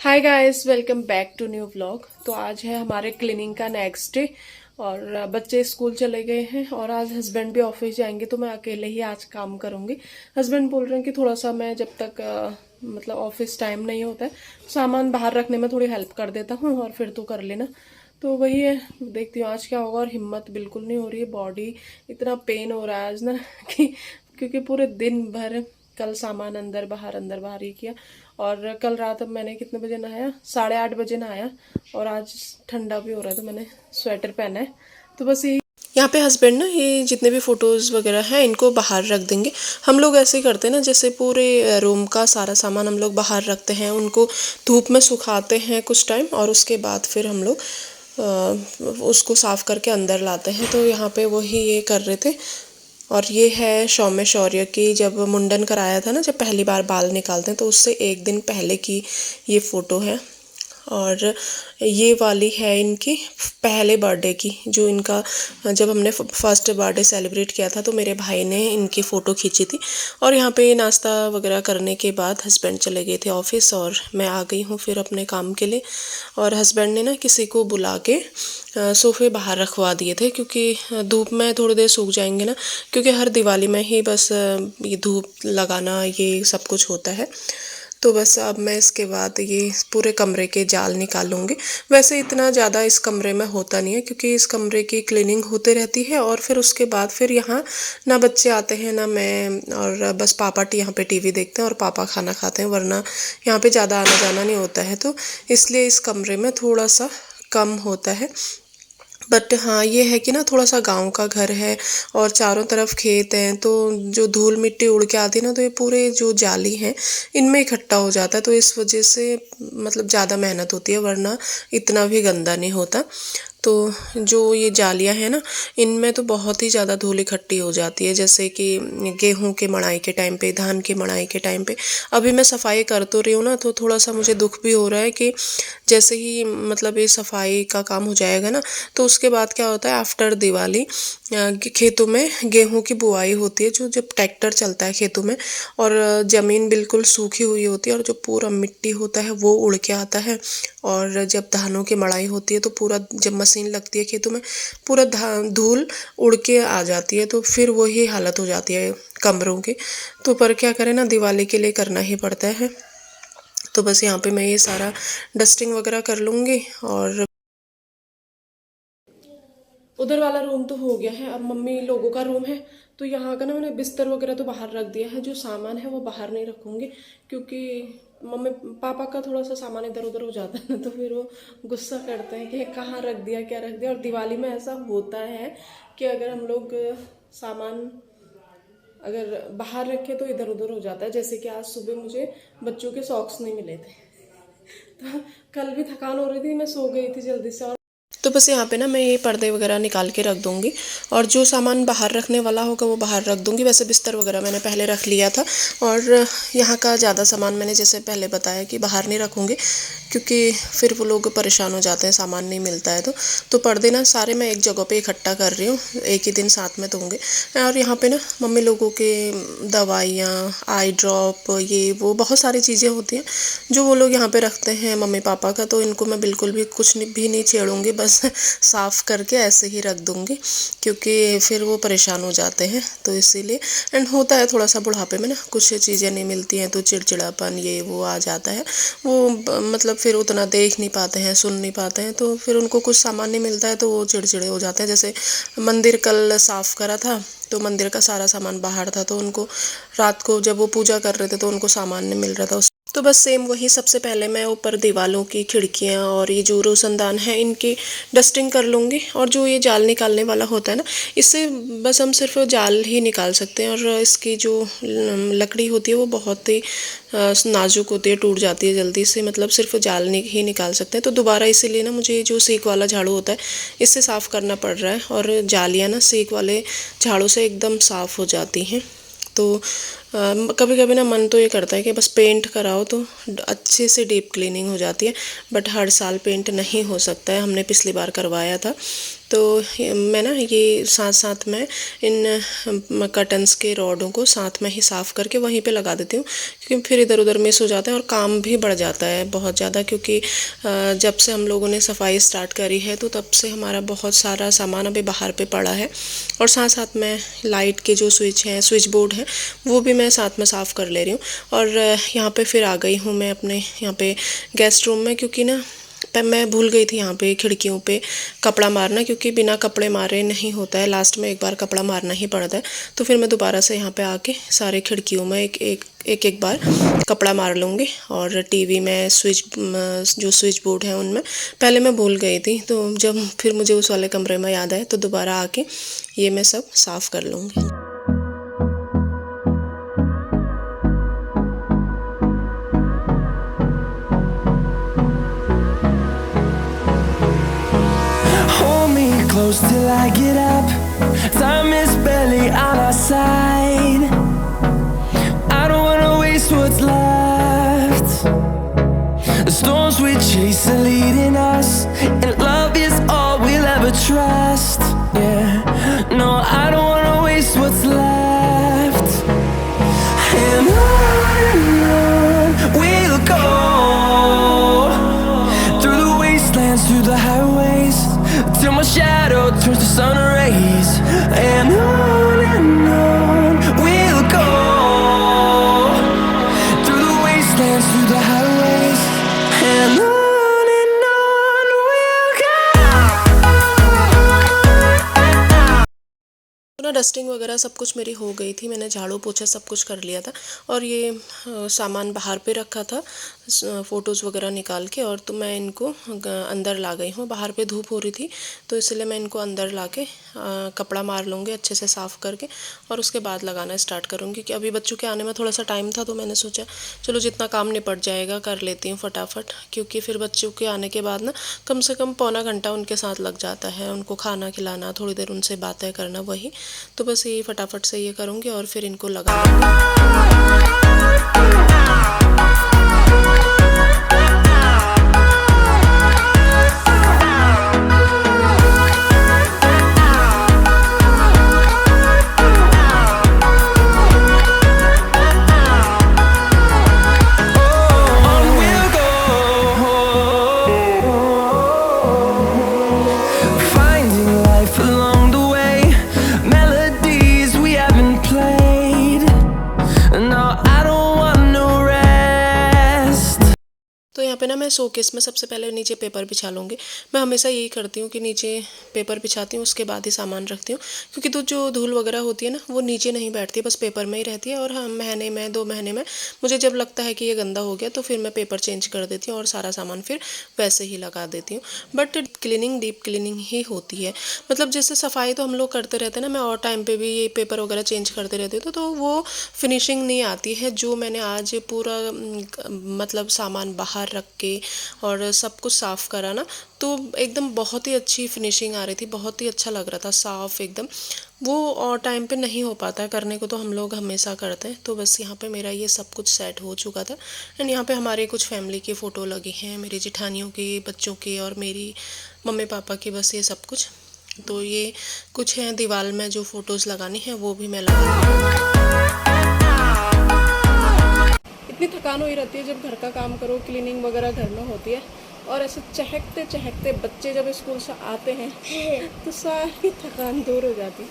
Hi guys, welcome back to new vlog. तो आज है हमारे क्लीनिंग का नेक्स्ट डे और बच्चे स्कूल चले गए हैं और आज हस्बैंड भी ऑफिस जाएंगे तो मैं अकेले ही आज काम करूंगी। हस्बैंड बोल रहे हैं कि थोड़ा सा मैं जब तक मतलब ऑफिस टाइम नहीं होता है सामान बाहर रखने में थोड़ी हेल्प कर देता हूँ और फिर तो कर लेना। तो वही है, देखती हूँ आज क्या होगा। और हिम्मत बिल्कुल नहीं हो रही है, बॉडी इतना पेन हो रहा है आज ना कि क्योंकि पूरे दिन भर कल सामान अंदर बाहर ही किया। और कल रात अब मैंने कितने बजे नहाया, 8:30 बजे नहाया और आज ठंडा भी हो रहा है तो मैंने स्वेटर पहना है। तो बस यही। यहाँ पे हस्बैंड ना ये जितने भी फोटोज़ वगैरह हैं इनको बाहर रख देंगे। हम लोग ऐसे ही करते हैं ना, जैसे पूरे रूम का सारा सामान हम लोग बाहर रखते हैं, उनको धूप में सुखाते हैं कुछ टाइम और उसके बाद फिर हम लोग उसको साफ़ करके अंदर लाते हैं। तो यहाँ पे वही ये कर रहे थे। और ये है सौम्य शौर्य की जब मुंडन कराया था ना, जब पहली बार बाल निकालते हैं तो उससे एक दिन पहले की ये फ़ोटो है। और ये वाली है इनकी पहले बर्थडे की, जो इनका जब हमने फर्स्ट बर्थडे सेलिब्रेट किया था तो मेरे भाई ने इनकी फ़ोटो खींची थी। और यहाँ पे नाश्ता वगैरह करने के बाद हस्बैंड चले गए थे ऑफिस और मैं आ गई हूँ फिर अपने काम के लिए। और हस्बैंड ने ना किसी को बुला के सोफ़े बाहर रखवा दिए थे, क्योंकि धूप में थोड़ी देर सूख जाएंगे ना, क्योंकि हर दिवाली में ही बस ये धूप लगाना ये सब कुछ होता है। तो बस अब मैं इसके बाद ये पूरे कमरे के जाल निकालूंगी। वैसे इतना ज़्यादा इस कमरे में होता नहीं है, क्योंकि इस कमरे की क्लीनिंग होती रहती है और फिर उसके बाद फिर यहाँ ना बच्चे आते हैं ना मैं, और बस पापा यहाँ पे टीवी देखते हैं और पापा खाना खाते हैं, वरना यहाँ पे ज़्यादा आना जाना नहीं होता है। तो इसलिए इस कमरे में थोड़ा सा कम होता है। बट हाँ, ये है कि ना थोड़ा सा गांव का घर है और चारों तरफ खेत हैं, तो जो धूल मिट्टी उड़ के आती है ना तो ये पूरे जो जाली हैं इनमें इकट्ठा हो जाता है। तो इस वजह से मतलब ज़्यादा मेहनत होती है, वरना इतना भी गंदा नहीं होता। तो जो ये जालियाँ हैं ना, इनमें तो बहुत ही ज़्यादा धूल इकट्ठी हो जाती है, जैसे कि गेहूं के मड़ाई के टाइम पे, धान के मड़ाई के टाइम पे। अभी मैं सफाई कर तो रही हूँ ना, तो थोड़ा सा मुझे दुख भी हो रहा है कि जैसे ही मतलब ये सफाई का काम हो जाएगा ना तो उसके बाद क्या होता है, आफ्टर दिवाली खेतों में गेहूं की बुआई होती है, जो जब ट्रैक्टर चलता है खेतों में और ज़मीन बिल्कुल सूखी हुई होती है और जो पूरा मिट्टी होता है वो उड़ के आता है। और जब धानों की मड़ाई होती है तो पूरा जब मशीन लगती है खेतों में, पूरा धूल उड़ के आ जाती है, तो फिर वही हालत हो जाती है कमरों की। तो पर क्या करें ना, दिवाली के लिए करना ही पड़ता है। तो बस यहाँ पे मैं ये सारा डस्टिंग वगैरह कर लूँगी। और उधर वाला रूम तो हो गया है, अब मम्मी लोगों का रूम है तो यहाँ का ना मैंने बिस्तर वगैरह तो बाहर रख दिया है, जो सामान है वो बाहर नहीं रखूँगी, क्योंकि मम्मी पापा का थोड़ा सा सामान इधर उधर हो जाता है ना, तो फिर वो गुस्सा करते हैं कि कहाँ रख दिया, क्या रख दिया। और दिवाली में ऐसा होता है कि अगर हम लोग सामान अगर बाहर रखे तो इधर उधर हो जाता है। जैसे कि आज सुबह मुझे बच्चों के सॉक्स नहीं मिले थे तो कल भी थकान हो रही थी, मैं सो गई थी जल्दी से। और तो बस यहाँ पे ना मैं ये पर्दे वगैरह निकाल के रख दूँगी और जो सामान बाहर रखने वाला होगा वो बाहर रख दूँगी। वैसे बिस्तर वगैरह मैंने पहले रख लिया था और यहाँ का ज़्यादा सामान मैंने जैसे पहले बताया कि बाहर नहीं रखूँगी, क्योंकि फिर वो लोग परेशान हो जाते हैं, सामान नहीं मिलता है। तो पर्दे ना सारे मैं एक जगह पे इकट्ठा कर रही हूँ, एक ही दिन साथ में दूँगी। और यहाँ पे ना मम्मी लोगों के दवाइयाँ, आई ड्रॉप, ये वो बहुत सारी चीज़ें होती हैं जो वो लोग यहाँ पे रखते हैं मम्मी पापा का, तो इनको मैं बिल्कुल भी कुछ भी नहीं छेड़ूंगी, बस साफ़ करके ऐसे ही रख दूंगी, क्योंकि फिर वो परेशान हो जाते हैं। तो इसीलिए एंड होता है थोड़ा सा बुढ़ापे में ना कुछ चीज़ें नहीं मिलती हैं तो चिड़चिड़ापन ये वो आ जाता है। वो मतलब फिर उतना देख नहीं पाते हैं, सुन नहीं पाते हैं, तो फिर उनको कुछ सामान नहीं मिलता है तो वो चिड़चिड़े हो जाते हैं। जैसे मंदिर कल साफ़ करा था तो मंदिर का सारा सामान बाहर था, तो उनको रात को जब वो पूजा कर रहे थे तो उनको सामान नहीं मिल रहा था। तो बस सेम वही, सबसे पहले मैं ऊपर दीवारों की खिड़कियाँ और ये जो रोशनदान है इनकी डस्टिंग कर लूँगी। और जो ये जाल निकालने वाला होता है ना, इससे बस हम सिर्फ जाल ही निकाल सकते हैं, और इसकी जो लकड़ी होती है वो बहुत ही नाजुक होती है, टूट जाती है जल्दी से, मतलब सिर्फ जाल ही निकाल सकते हैं। तो दोबारा इसीलिए ना मुझे जो सीक वाला झाड़ू होता है इससे साफ़ करना पड़ रहा है, और जालियाँ ना सीक वाले झाड़ू से एकदम साफ़ हो जाती हैं। तो कभी कभी ना मन तो ये करता है कि बस पेंट कराओ तो अच्छे से डीप क्लीनिंग हो जाती है, बट हर साल पेंट नहीं हो सकता है। हमने पिछली बार करवाया था तो मैं ना ये साथ साथ में इन कर्टन्स के रॉडों को साथ में ही साफ़ करके वहीं पे लगा देती हूँ, क्योंकि फिर इधर उधर मिस हो जाता है और काम भी बढ़ जाता है बहुत ज़्यादा। क्योंकि जब से हम लोगों ने सफाई स्टार्ट करी है तो तब से हमारा बहुत सारा सामान अभी बाहर पे पड़ा है, और साथ साथ में लाइट के जो स्विच हैं, स्विच बोर्ड हैं, वो भी मैं साथ में साफ़ कर ले रही हूँ। और यहाँ पे फिर आ गई हूँ मैं अपने यहाँ पे गेस्ट रूम में, क्योंकि ना मैं भूल गई थी यहाँ पे खिड़कियों पे कपड़ा मारना, क्योंकि बिना कपड़े मारे नहीं होता है, लास्ट में एक बार कपड़ा मारना ही पड़ता है। तो फिर मैं दोबारा से यहाँ पे आके सारे खिड़कियों में एक बार कपड़ा मार लूँगी। और टीवी में जो स्विच बोर्ड है उनमें पहले मैं भूल गई थी, तो जब फिर मुझे उस वाले कमरे में याद आए तो दोबारा आके ये मैं सब साफ़ कर लूँगी। Close till I get up. Time is barely on our side. I don't wanna waste what's left. The storms we chase are leading us, and love is all we'll ever trust. Yeah, no, I don't wanna waste what's left. And on we'll go, through the wastelands, through the highways, till my shadow turns to sun rays. And on we'll go, through the wastelands, through the highways. And on we'll go. तो ना dusting वगैरह सब कुछ मेरी हो गई थी, मैंने झाड़ू पोछा सब कुछ कर लिया था। और ये सामान बाहर पे रखा था फ़ोटोज़ वगैरह निकाल के, और तो मैं इनको अंदर ला गई हूँ। बाहर पे धूप हो रही थी तो इसलिए मैं इनको अंदर ला के कपड़ा मार लूँगी अच्छे से साफ़ करके, और उसके बाद लगाना स्टार्ट करूँगी। कि अभी बच्चों के आने में थोड़ा सा टाइम था, तो मैंने सोचा चलो जितना काम निपट जाएगा कर लेती हूँ फटाफट, क्योंकि फिर बच्चों के आने के बाद ना कम से कम पौना घंटा उनके साथ लग जाता है। उनको खाना खिलाना, थोड़ी देर उनसे बातें करना, वही तो बस ये फटाफट से ये करूँगी और फिर इनको लगा दूँगी। तो यहाँ पे ना मैं शोकेस में सबसे पहले नीचे पेपर बिछा लूँगी। मैं हमेशा यही करती हूँ कि नीचे पेपर बिछाती हूँ, उसके बाद ही सामान रखती हूँ, क्योंकि तो जो धूल वगैरह होती है ना वो नीचे नहीं बैठती है, बस पेपर में ही रहती है। और हाँ, महीने में 2 महीने में मुझे जब लगता है कि ये गंदा हो गया तो फिर मैं पेपर चेंज कर देती हूँ और सारा सामान फिर वैसे ही लगा देती हूँ। बट क्लीनिंग डीप क्लीनिंग ही होती है, मतलब जैसे सफाई तो हम लोग करते रहते हैं ना, मैं और टाइम पर भी ये पेपर वगैरह चेंज करते रहती हूँ, तो वो फिनिशिंग नहीं आती है जो मैंने आज पूरा मतलब सामान बाहर रख के और सब कुछ साफ़ करा ना, तो एकदम बहुत ही अच्छी फिनिशिंग आ रही थी, बहुत ही अच्छा लग रहा था साफ़ एकदम। वो और टाइम पे नहीं हो पाता है करने को, तो हम लोग हमेशा करते हैं। तो बस यहाँ पे मेरा ये सब कुछ सेट हो चुका था। एंड यहाँ पे हमारे कुछ फैमिली की फ़ोटो लगी हैं, मेरी जेठानियों की, बच्चों की और मेरी मम्मी पापा की, बस ये सब कुछ। तो ये कुछ हैं दीवार में जो फ़ोटोज़ लगानी है वो भी मैं लगा। इतनी थकान हुई रहती है जब घर का काम करो, क्लीनिंग वगैरह घर में होती है, और ऐसे चहकते चहकते बच्चे जब स्कूल से आते हैं तो सारी थकान दूर हो जाती।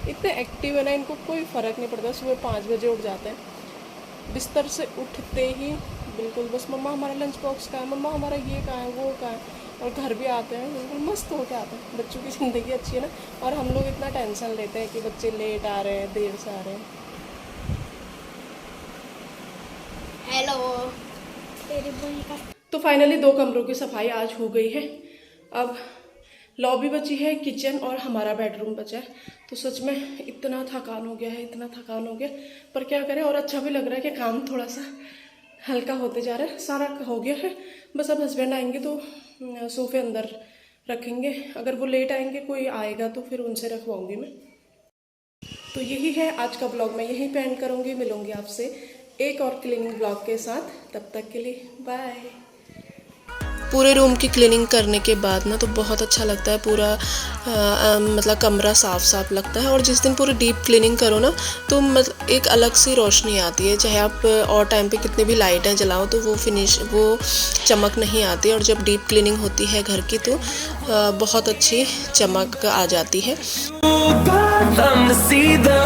इतने एक्टिव है ना, इनको कोई फ़र्क नहीं पड़ता। सुबह 5 बजे उठ जाते हैं, बिस्तर से उठते ही बिल्कुल बस मम्मा हमारा लंच बॉक्स कहाँ है, मम्मा हमारा ये कहाँ है, वो कहाँ है। और घर भी आते हैं बिल्कुल मस्त होके आते हैं। बच्चों की ज़िंदगी अच्छी है ना, और हम लोग इतना टेंशन लेते हैं कि बच्चे लेट आ रहे हैं, देर से आ रहे हैं। हेलो तेरी बहन का। तो फाइनली 2 कमरों की सफाई आज हो गई है। अब लॉबी बची है, किचन और हमारा बेडरूम बचा है। तो सच में इतना थकान हो गया है, इतना थकान हो गया, पर क्या करें। और अच्छा भी लग रहा है कि काम थोड़ा सा हल्का होते जा रहा है। सारा हो गया है, बस अब हस्बैंड आएंगे तो सोफे अंदर रखेंगे। अगर वो लेट आएंगे, कोई आएगा तो फिर उनसे रखवाऊंगी मैं। तो यही है आज का ब्लॉग, मैं यहीं पे एंड करूँगी। मिलूँगी आपसे एक और क्लीनिंग ब्लॉग के साथ, तब तक के लिए बाय। पूरे रूम की क्लीनिंग करने के बाद ना तो बहुत अच्छा लगता है, पूरा मतलब कमरा साफ साफ लगता है। और जिस दिन पूरी डीप क्लीनिंग करो ना तो मतलब एक अलग सी रोशनी आती है, चाहे आप और टाइम पे कितने भी लाइटें जलाओ तो वो चमक नहीं आती। और जब डीप क्लीनिंग होती है घर की तो बहुत अच्छी चमक आ जाती है। Them to see the